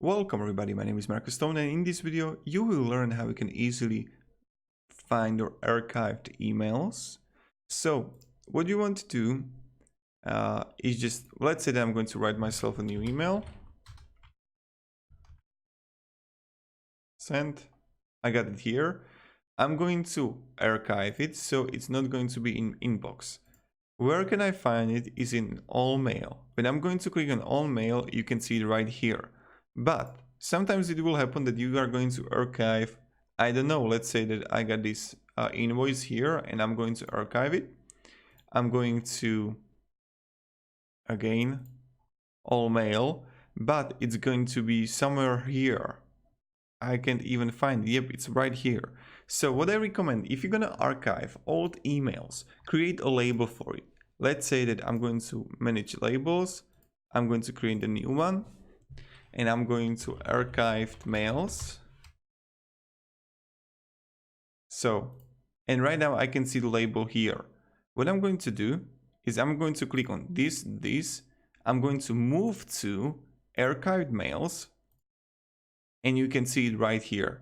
Welcome everybody, my name is Marcus Stone, and in this video you will learn how you can easily find your archived emails. So what you want to do is just, let's say that I'm going to write myself a new email. Send. I got it here. I'm going to archive it, so it's not going to be in inbox. Where can I find it is in all mail. When I'm going to click on all mail, you can see it right here. But sometimes it will happen that you are going to archive, I don't know, let's say that I got this invoice here and I'm going to archive it. I'm going to, again, all mail, but it's going to be somewhere here. I can't even find it. Yep, it's right here. So what I recommend, if you're going to archive old emails, create a label for it. Let's say that I'm going to manage labels. I'm going to create a new one. And I'm going to archived mails. So, and right now I can see the label here. What I'm going to do is I'm going to click on this. I'm going to move to archived mails. And you can see it right here.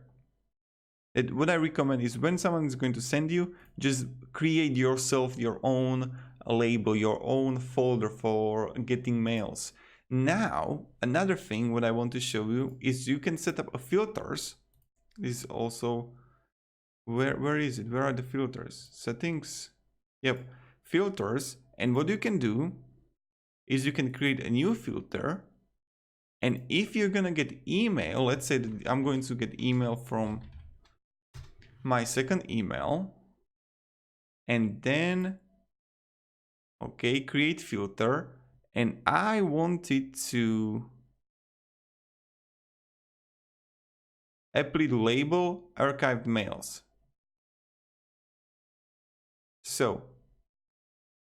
What I recommend is when someone is going to send you, just create yourself your own label, your own folder for getting mails. Now, another thing what I want to show you is you can set up a filters. This is also, where is it? Where are the filters? Settings. Yep, filters. And what you can do is you can create a new filter. And if you're gonna get email, let's say that I'm going to get email from my second email, and then, okay, create filter. And I want it to apply the label archived mails. So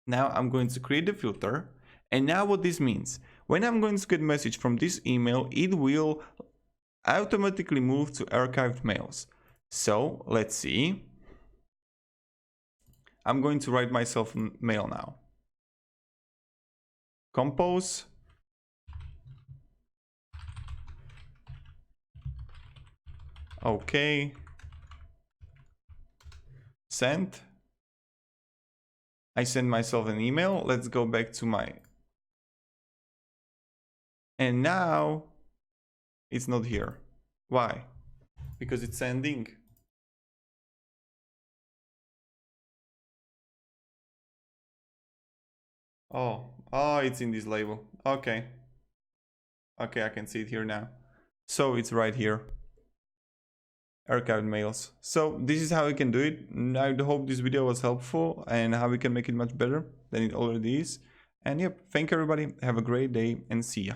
now I'm going to create the filter. And now what this means, when I'm going to get a message from this email, it will automatically move to archived mails. So let's see. I'm going to write myself a mail now. Compose. Okay. Send. I send myself an email. Let's go back to my. And now it's not here. Why? Because it's sending. Oh, it's in this label. Okay. Okay, I can see it here now. So it's right here. Archived mails. So this is how you can do it. I hope this video was helpful and how we can make it much better than it already is. And yep, thank you everybody. Have a great day and see ya.